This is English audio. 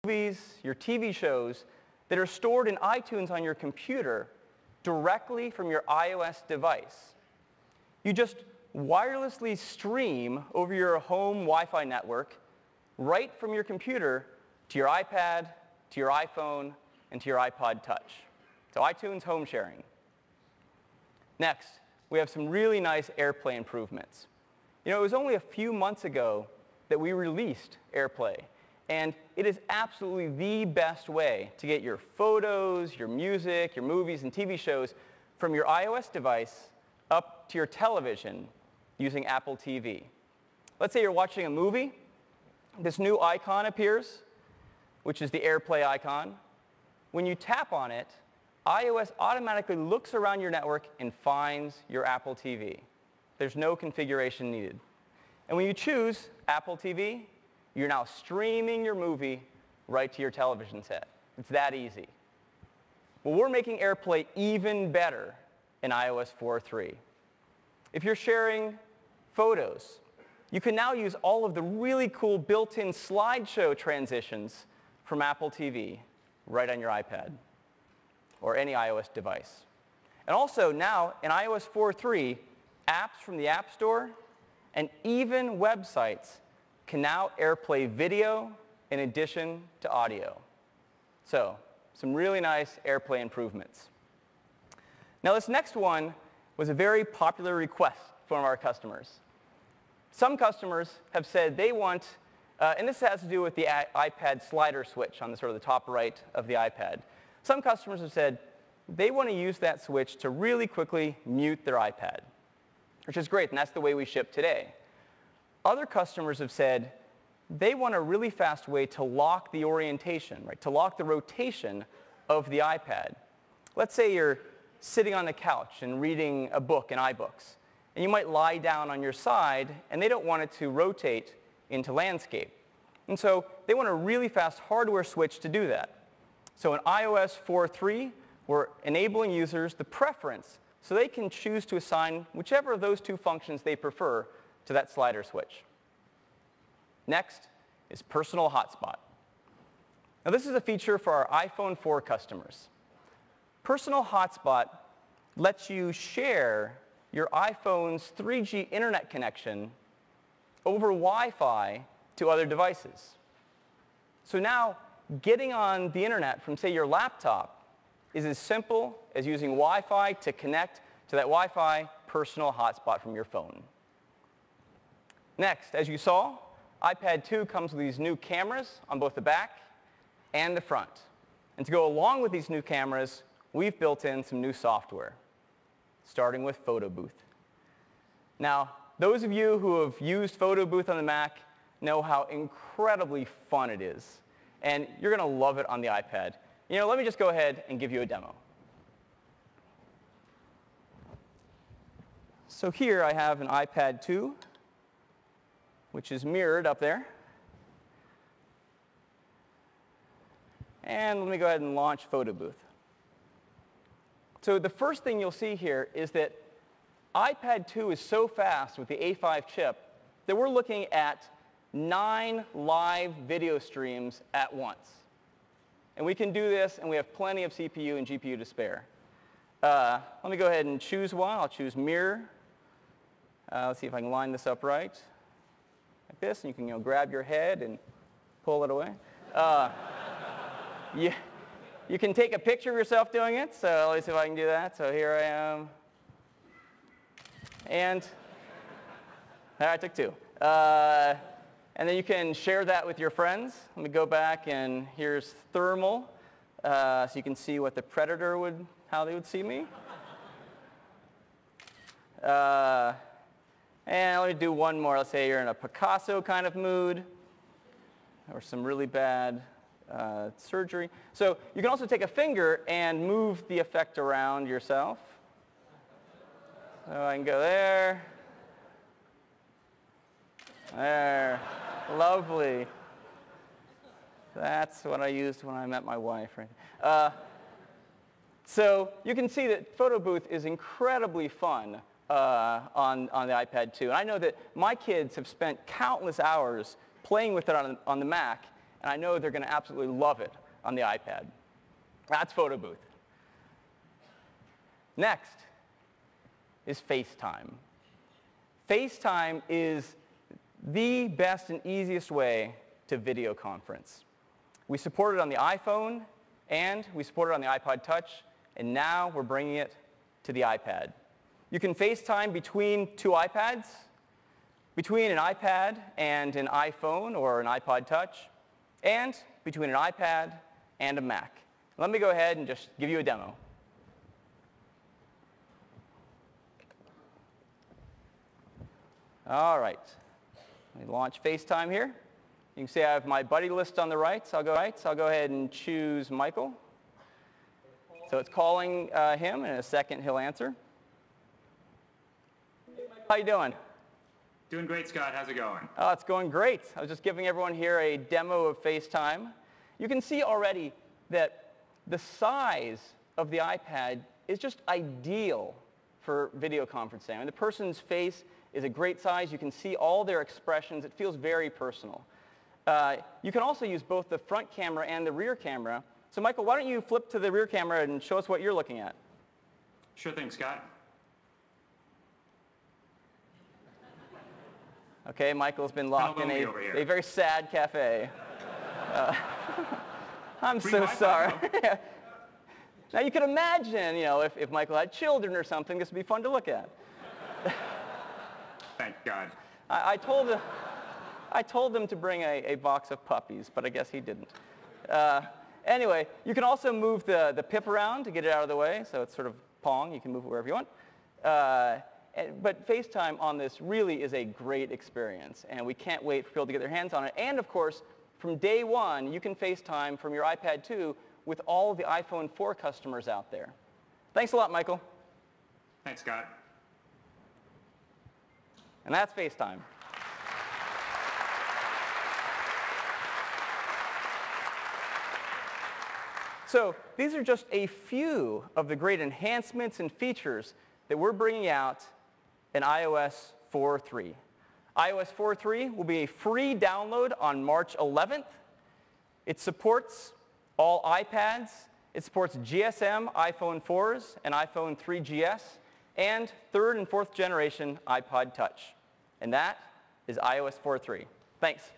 movies, your TV shows that are stored in iTunes on your computer directly from your iOS device. You just wirelessly stream over your home Wi-Fi network right from your computer to your iPad, to your iPhone, and to your iPod Touch. So iTunes home sharing. Next, we have some really nice AirPlay improvements. You know, it was only a few months ago that we released AirPlay, and it is absolutely the best way to get your photos, your music, your movies, and TV shows from your iOS device up to your television using Apple TV. Let's say you're watching a movie. This new icon appears, which is the AirPlay icon. When you tap on it, iOS automatically looks around your network and finds your Apple TV. There's no configuration needed. And when you choose Apple TV, you're now streaming your movie right to your television set. It's that easy. Well, we're making AirPlay even better in iOS 4.3. If you're sharing photos, you can now use all of the really cool built-in slideshow transitions from Apple TV right on your iPad or any iOS device. And also now, in iOS 4.3, apps from the App Store and even websites can now AirPlay video in addition to audio. So, some really nice AirPlay improvements. Now, this next one was a very popular request from our customers. Some customers have said they want, and this has to do with the iPad slider switch on the sort of the top right of the iPad. Some customers have said they want to use that switch to really quickly mute their iPad, which is great, and that's the way we ship today. Other customers have said they want a really fast way to lock the orientation, right, to lock the rotation of the iPad. Let's say you're sitting on the couch and reading a book in iBooks, and you might lie down on your side, and they don't want it to rotate into landscape. And so they want a really fast hardware switch to do that. So in iOS 4.3, we're enabling users the preference so they can choose to assign whichever of those two functions they prefer to that slider switch. Next is Personal Hotspot. Now this is a feature for our iPhone 4 customers. Personal Hotspot lets you share your iPhone's 3G internet connection over Wi-Fi to other devices. So now, getting on the internet from, say, your laptop is as simple as using Wi-Fi to connect to that Wi-Fi personal hotspot from your phone. Next, as you saw, iPad 2 comes with these new cameras on both the back and the front. And to go along with these new cameras, we've built in some new software, starting with Photo Booth. Now, those of you who have used Photo Booth on the Mac know how incredibly fun it is. And you're going to love it on the iPad. You know, let me just go ahead and give you a demo. So here I have an iPad 2, which is mirrored up there. And let me go ahead and launch Photo Booth. So the first thing you'll see here is that iPad 2 is so fast with the A5 chip that we're looking at 9 live video streams at once. And we can do this, and we have plenty of CPU and GPU to spare. Let me go ahead and choose one. I'll choose Mirror. Let's see if I can line this up right. Like this, and you can grab your head and pull it away. You can take a picture of yourself doing it, so let me see if I can do that. So here I am. And I took 2. And then you can share that with your friends. Let me go back, and here's thermal, so you can see what the predator would, how they would see me. And let me do one more. Let's say you're in a Picasso kind of mood, or some really bad surgery. So you can also take a finger and move the effect around yourself. So I can go there. There. Lovely. That's what I used when I met my wife. Right? So you can see that Photo Booth is incredibly fun on the iPad 2. And I know that my kids have spent countless hours playing with it on the Mac, and I know they're going to absolutely love it on the iPad. That's Photo Booth. Next is FaceTime. FaceTime is the best and easiest way to video conference. We support it on the iPhone, and we support it on the iPod Touch, and now we're bringing it to the iPad. You can FaceTime between two iPads, between an iPad and an iPhone or an iPod Touch, and between an iPad and a Mac. Let me go ahead and just give you a demo. All right. Let me launch FaceTime here. You can see I have my buddy list on the right, so I'll go ahead and choose Michael. So it's calling him, and in a second he'll answer. How you doing? Doing great, Scott. How's it going? Oh, it's going great. I was just giving everyone here a demo of FaceTime. You can see already that the size of the iPad is just ideal for video conferencing. I mean, the person's face is a great size. You can see all their expressions. It feels very personal. You can also use both the front camera and the rear camera. So Michael, why don't you flip to the rear camera and show us what you're looking at? Sure thing, Scott. Okay, Michael's been locked in a very sad cafe. I'm so sorry. Now you can imagine, if Michael had children or something, this would be fun to look at. Thank God. I told them to bring a box of puppies, but I guess he didn't. Anyway, you can also move the pip around to get it out of the way, so it's sort of Pong. You can move it wherever you want. But FaceTime on this really is a great experience, and we can't wait for people to get their hands on it. And of course, from day one, you can FaceTime from your iPad 2 with all of the iPhone 4 customers out there. Thanks a lot, Michael. Thanks, Scott. And that's FaceTime. So these are just a few of the great enhancements and features that we're bringing out in iOS 4.3. iOS 4.3 will be a free download on March 11th. It supports all iPads. It supports GSM iPhone 4s and iPhone 3GS, and third and fourth generation iPod Touch. And that is iOS 4.3. Thanks.